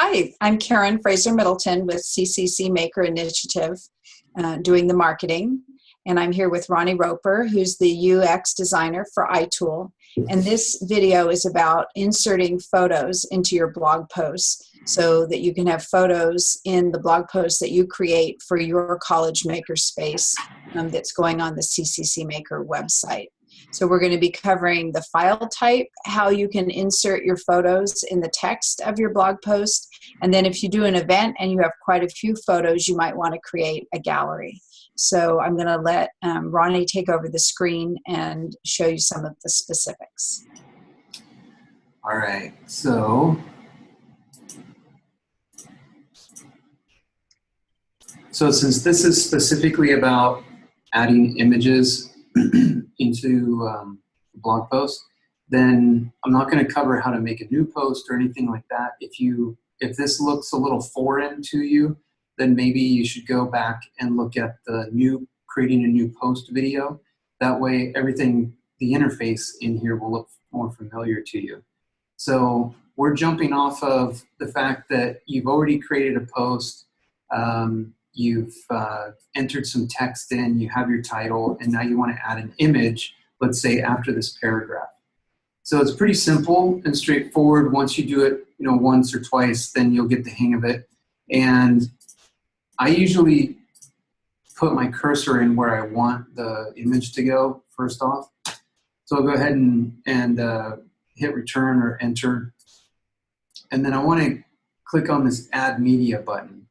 Hi, I'm Karen Fraser Middleton with CCC Maker Initiative, doing the marketing. And I'm here with Ronnie Roper, who's the UX designer for iTool. And this video is about inserting photos into your blog posts so that you can have photos in the blog posts that you create for your college makerspace that's going on the CCC Maker website. So we're going to be covering the file type, how you can insert your photos in the text of your blog post, and then if you do an event and you have quite a few photos, you might want to create a gallery. So I'm going to let Ronnie take over the screen and show you some of the specifics. All right, so since this is specifically about adding images into the blog post, then I'm not going to cover how to make a new post or anything like that. If this looks a little foreign to you, then maybe you should go back and look at the creating a new post video. That way everything, the interface in here will look more familiar to you. So we're jumping off of the fact that you've already created a post, you've entered some text in, you have your title, and now you want to add an image, let's say after this paragraph. So it's pretty simple and straightforward. Once you do it, once or twice, then you'll get the hang of it. And I usually put my cursor in where I want the image to go first off. So I'll go ahead and hit return or enter. And then I want to click on this add media button.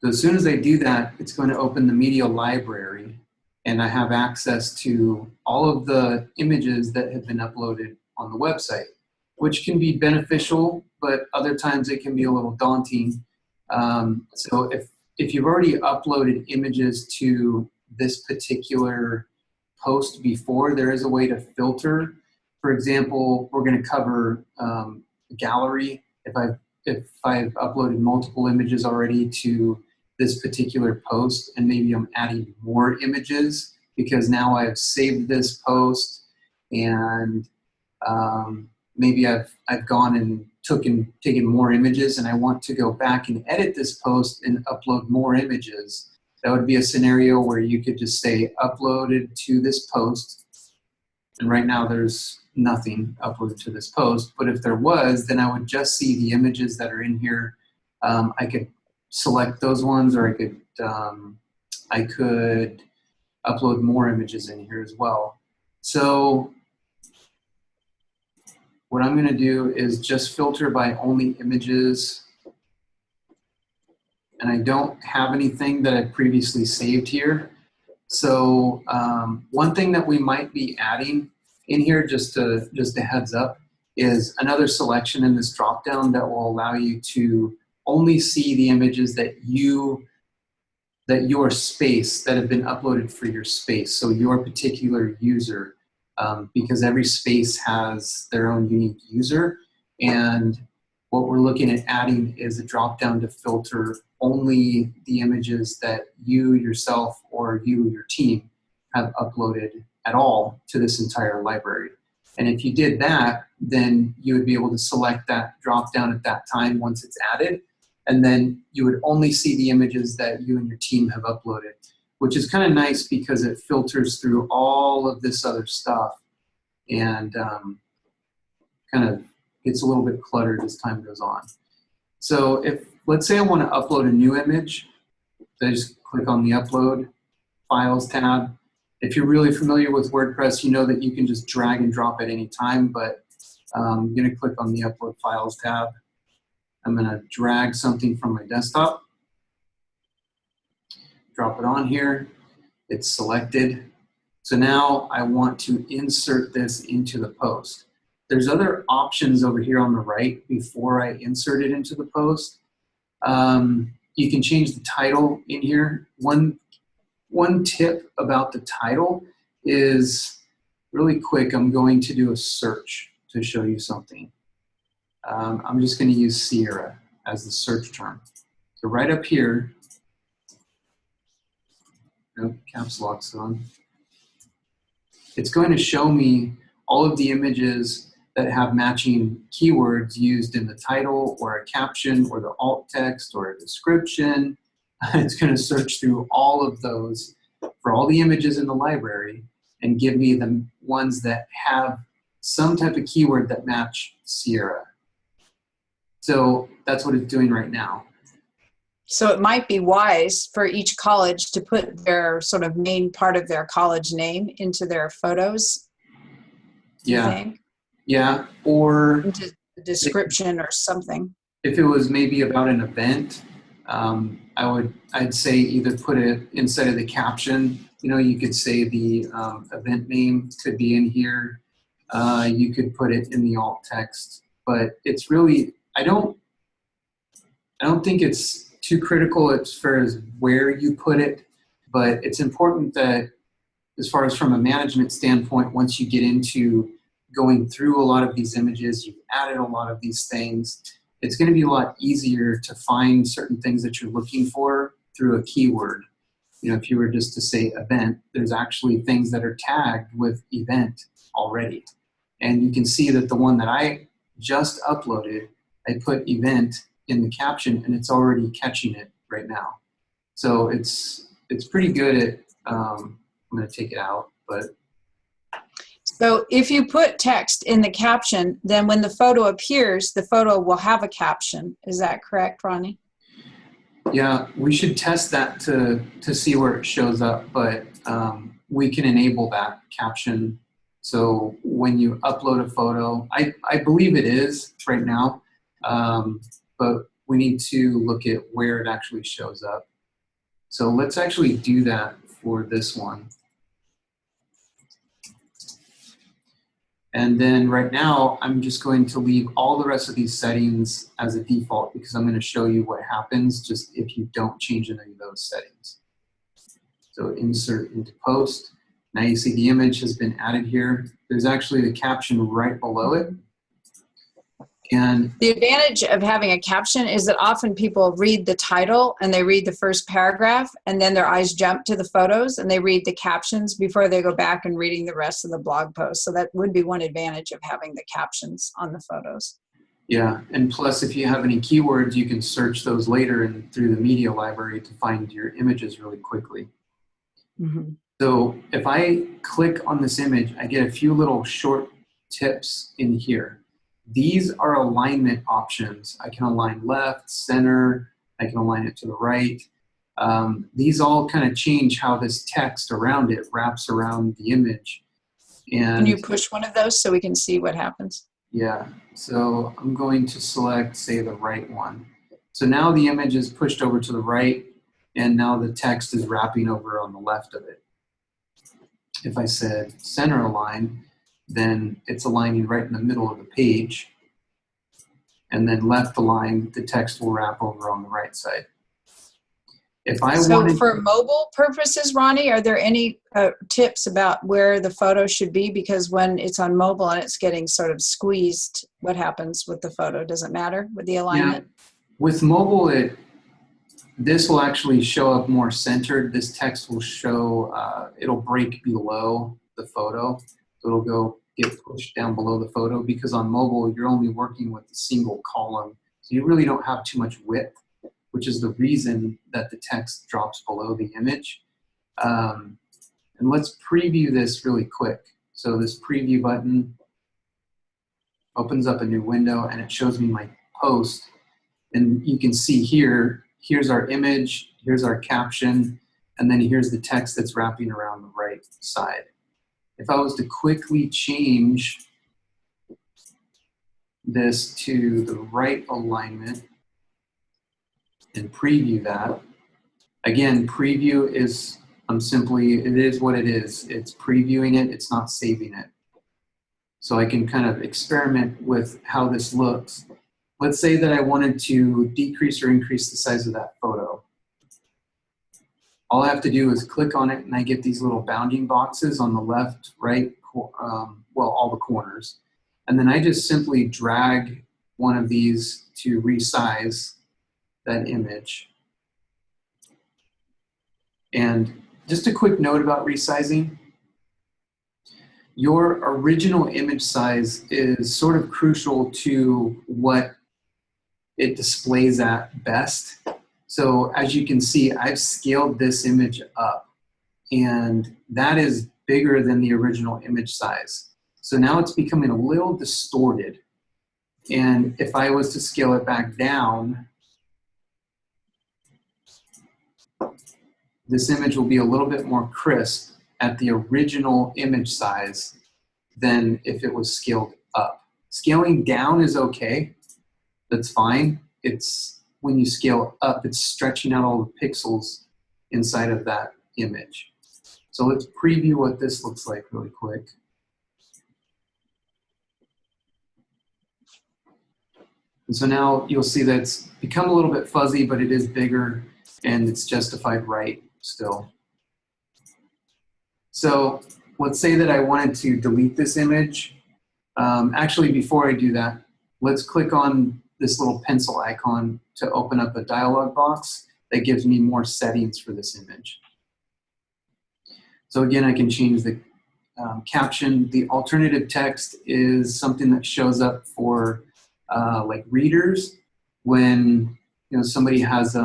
So as soon as I do that, it's going to open the media library, and I have access to all of the images that have been uploaded on the website, which can be beneficial, but other times it can be a little daunting. So if you've already uploaded images to this particular post before, there is a way to filter. For example, we're going to cover gallery. If I've uploaded multiple images already to this particular post, and maybe I'm adding more images because now I've saved this post, and maybe I've gone and taken more images, and I want to go back and edit this post and upload more images. That would be a scenario where you could just say uploaded to this post, and right now there's nothing uploaded to this post, but if there was, then I would just see the images that are in here. I could select those ones, or I could upload more images in here as well. So what I'm going to do is just filter by only images, and I don't have anything that I previously saved here. So one thing that we might be adding in here, just a heads up, is another selection in this dropdown that will allow you to only see the images that your space that have been uploaded for your space, so your particular user, because every space has their own unique user, and what we're looking at adding is a dropdown to filter only the images that you yourself or your team have uploaded at all to this entire library. And if you did that, then you would be able to select that dropdown at that time once it's added, and then you would only see the images that you and your team have uploaded, which is kind of nice because it filters through all of this other stuff and kind of gets a little bit cluttered as time goes on. So let's say I want to upload a new image, so I just click on the Upload Files tab. If you're really familiar with WordPress, you know that you can just drag and drop at any time, but I'm going to click on the Upload Files tab. I'm going to drag something from my desktop, drop it on here. It's selected. So now I want to insert this into the post. There's other options over here on the right before I insert it into the post. You can change the title in here. One tip about the title is, really quick, I'm going to do a search to show you something. I'm just going to use Sierra as the search term. So right up here, caps lock's on. It's going to show me all of the images that have matching keywords used in the title or a caption or the alt text or a description. It's going to search through all of those for all the images in the library and give me the ones that have some type of keyword that match Sierra. So that's what it's doing right now. So it might be wise for each college to put their sort of main part of their college name into their photos. Yeah. You think? Yeah. Or into the description or something. If it was maybe about an event, I'd say either put it inside of the caption. You know, you could say the event name could be in here. You could put it in the alt text, but it's really, I don't think it's too critical as far as where you put it, but it's important that as far as from a management standpoint, once you get into going through a lot of these images, you've added a lot of these things, it's going to be a lot easier to find certain things that you're looking for through a keyword. You know, if you were just to say event, there's actually things that are tagged with event already. And you can see that the one that I just uploaded, I put event in the caption and it's already catching it right now. So it's pretty good at, I'm going to take it out, but. So if you put text in the caption, then when the photo appears, the photo will have a caption. Is that correct, Ronnie? Yeah, we should test that to see where it shows up, but we can enable that caption. So when you upload a photo, I believe it is right now, but we need to look at where it actually shows up. So let's actually do that for this one. And then right now, I'm just going to leave all the rest of these settings as a default because I'm going to show you what happens just if you don't change any of those settings. So insert into post. Now you see the image has been added here. There's actually the caption right below it. And the advantage of having a caption is that often people read the title and they read the first paragraph and then their eyes jump to the photos and they read the captions before they go back and reading the rest of the blog post. So that would be one advantage of having the captions on the photos. Yeah, and plus if you have any keywords, you can search those later and through the media library to find your images really quickly. Mm-hmm. So if I click on this image, I get a few little short tips in here. These are alignment options. I can align left, center, I can align it to the right. These all kind of change how this text around it wraps around the image. And can you push one of those so we can see what happens? Yeah, so I'm going to select, say, the right one. So now the image is pushed over to the right, and now the text is wrapping over on the left of it. If I said center align, then it's aligning right in the middle of the page. And then left align, the text will wrap over on the right side. If I So for mobile purposes, Ronnie, are there any tips about where the photo should be? Because when it's on mobile and it's getting sort of squeezed, what happens with the photo? Does it matter with the alignment? Yeah, with mobile, this will actually show up more centered. This text will show, it'll break below the photo. So it'll get pushed down below the photo because on mobile, you're only working with a single column. So you really don't have too much width, which is the reason that the text drops below the image. And let's preview this really quick. So this preview button opens up a new window and it shows me my post. And you can see here, here's our image, here's our caption, and then here's the text that's wrapping around the right side. If I was to quickly change this to the right alignment and preview that, again, preview is, it is what it is. It's previewing it, it's not saving it. So I can kind of experiment with how this looks. Let's say that I wanted to decrease or increase the size of that photo. All I have to do is click on it and I get these little bounding boxes on the left, right, well, all the corners. And then I just simply drag one of these to resize that image. And just a quick note about resizing. your original image size is sort of crucial to what it displays at best. So as you can see, I've scaled this image up, and that is bigger than the original image size. So now it's becoming a little distorted. And if I was to scale it back down, this image will be a little bit more crisp at the original image size than if it was scaled up. Scaling down is okay, that's fine. It's when you scale up, it's stretching out all the pixels inside of that image. So let's preview what this looks like really quick. And so now you'll see that it's become a little bit fuzzy, but it is bigger and it's justified right still. So let's say that I wanted to delete this image. Actually, before I do that, let's click on this little pencil icon to open up a dialog box that gives me more settings for this image. So again, I can change the caption. The alternative text is something that shows up for like readers when somebody has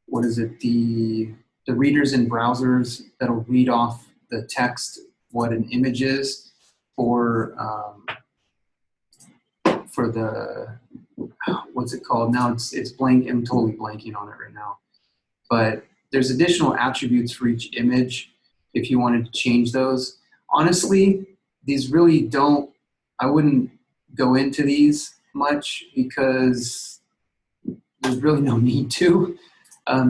what is it, the readers in browsers that'll read off the text what an image is for the, what's it called now, it's blank. I'm totally blanking on it right now, but there's additional attributes for each image if you wanted to change those. Honestly, these really don't, I wouldn't go into these much because there's really no need to.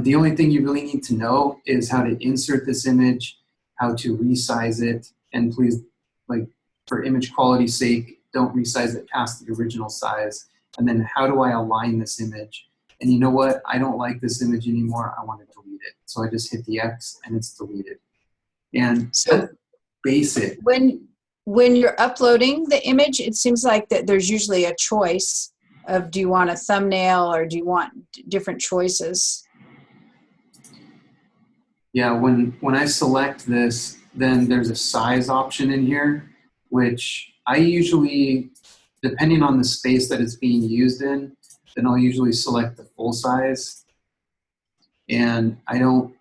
The only thing you really need to know is how to insert this image, how to resize it, and please, like, for image quality's sake, don't resize it past the original size. And then how do I align this image? And you know what? I don't like this image anymore. I want to delete it. So I just hit the X and it's deleted. And so basic. When you're uploading the image, it seems like that there's usually a choice of, do you want a thumbnail or do you want different choices? Yeah, when I select this, then there's a size option in here, which I usually, depending on the space that it's being used in, then I'll usually select the full size. And I don't,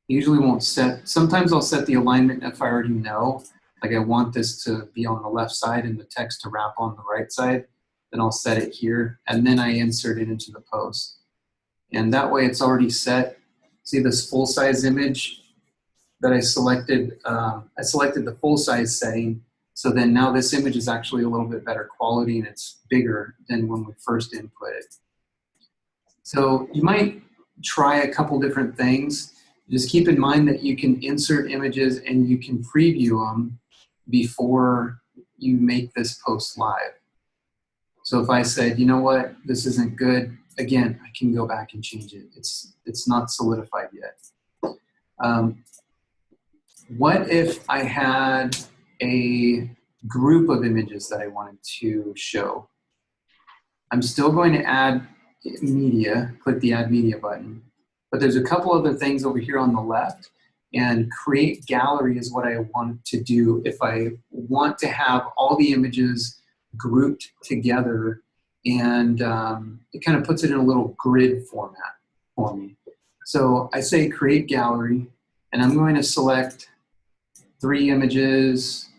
usually won't set, sometimes I'll set the alignment if I already know, like I want this to be on the left side and the text to wrap on the right side, then I'll set it here, and then I insert it into the post. And that way it's already set. See this full size image that I selected the full size setting, so then now this image is actually a little bit better quality and it's bigger than when we first input it. So you might try a couple different things. Just keep in mind that you can insert images and you can preview them before you make this post live. So if I said, you know what, this isn't good, again, I can go back and change it. It's not solidified yet. What if I had a group of images that I wanted to show? I'm still going to add media, click the Add Media button, but there's a couple other things over here on the left, and Create Gallery is what I want to do if I want to have all the images grouped together, and it kind of puts it in a little grid format for me. So I say Create Gallery, and I'm going to select 3 images,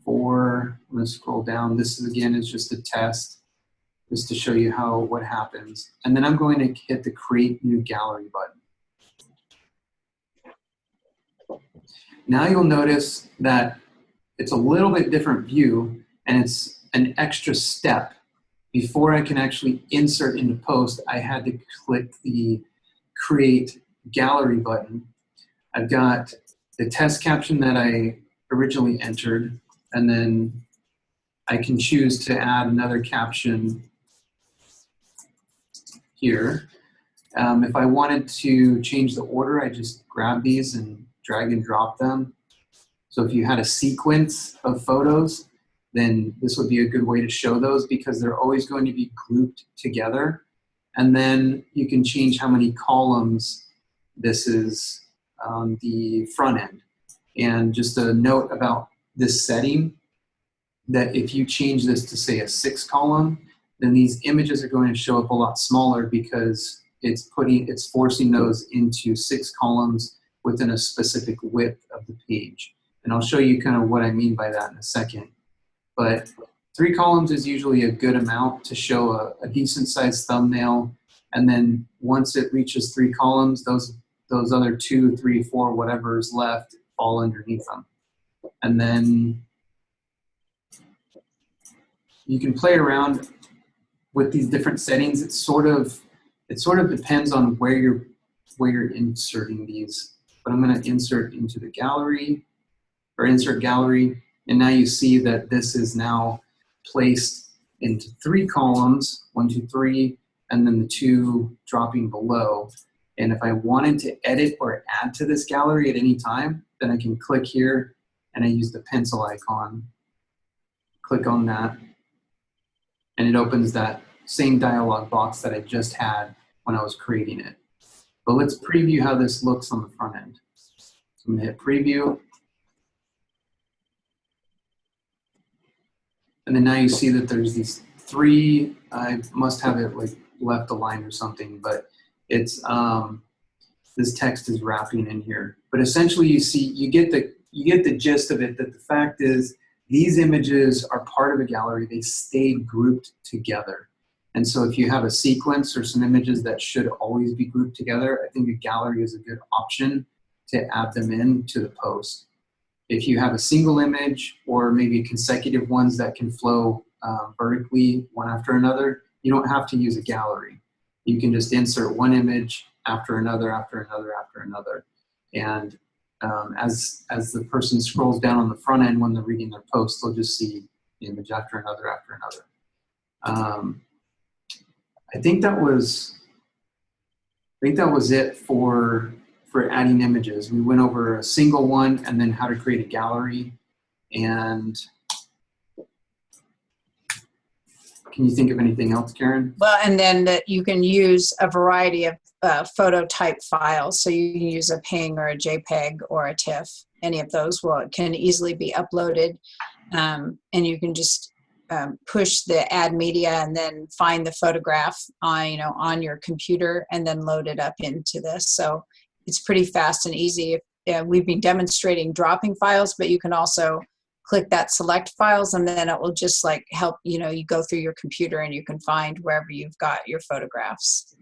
4, I'm going to scroll down. This is, again, is just a test, just to show you what happens. And then I'm going to hit the Create New Gallery button. Now you'll notice that it's a little bit different view, and it's an extra step. Before I can actually insert into post, I had to click the Create Gallery button. I've got the test caption that I originally entered, and then I can choose to add another caption here. If I wanted to change the order, I just grab these and drag and drop them. So if you had a sequence of photos, then this would be a good way to show those because they're always going to be grouped together. And then you can change how many columns this is on the front end. And just a note about this setting, that if you change this to say a 6 column, then these images are going to show up a lot smaller because it's forcing those into 6 columns within a specific width of the page. And I'll show you kind of what I mean by that in a second. But 3 columns is usually a good amount to show a decent sized thumbnail. And then once it reaches 3 columns, those other 2, 3, 4, whatever is left fall underneath them. And then you can play around with these different settings. It sort of depends on where you're inserting these. But I'm going to insert into the gallery, or insert gallery, and now you see that this is now placed into 3 columns, 1, 2, 3, and then the 2 dropping below. And if I wanted to edit or add to this gallery at any time, then I can click here, and I use the pencil icon. Click on that, and it opens that same dialog box that I just had when I was creating it. But let's preview how this looks on the front end. So I'm gonna hit preview. And then now you see that there's these 3, I must have it like left aligned or something, but it's, this text is wrapping in here. But essentially you get the gist of it, that the fact is these images are part of a gallery. They stay grouped together. And so if you have a sequence or some images that should always be grouped together, I think a gallery is a good option to add them in to the post. If you have a single image or maybe consecutive ones that can flow vertically one after another, you don't have to use a gallery. You can just insert one image after another, after another, after another. And as the person scrolls down on the front end when they're reading their post, they'll just see the image after another, after another. I think that was it for adding images. We went over a single one and then how to create a gallery. And can you think of anything else, Karen? Well, and then that you can use a variety of photo type files. So you can use a PNG or a JPEG or a TIFF. Any of those can easily be uploaded. And you can just push the add media and then find the photograph on your computer and then load it up into this. So it's pretty fast and easy. We've been demonstrating dropping files, but you can also click that select files, and then it will just like help, you go through your computer and you can find wherever you've got your photographs.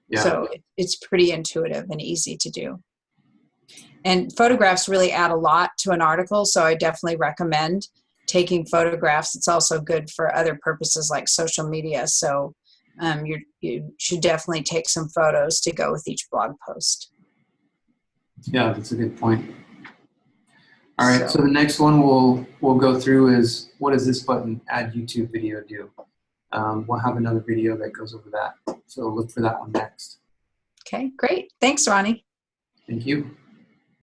Yeah. So it's pretty intuitive and easy to do. And photographs really add a lot to an article, so I definitely recommend taking photographs. It's also good for other purposes like social media. So you should definitely take some photos to go with each blog post. Yeah, that's a good point. All right, so the next one we'll go through is, what does this button, add YouTube video, do? We'll have another video that goes over that. So look for that one next. Okay, great. Thanks, Ronnie. Thank you.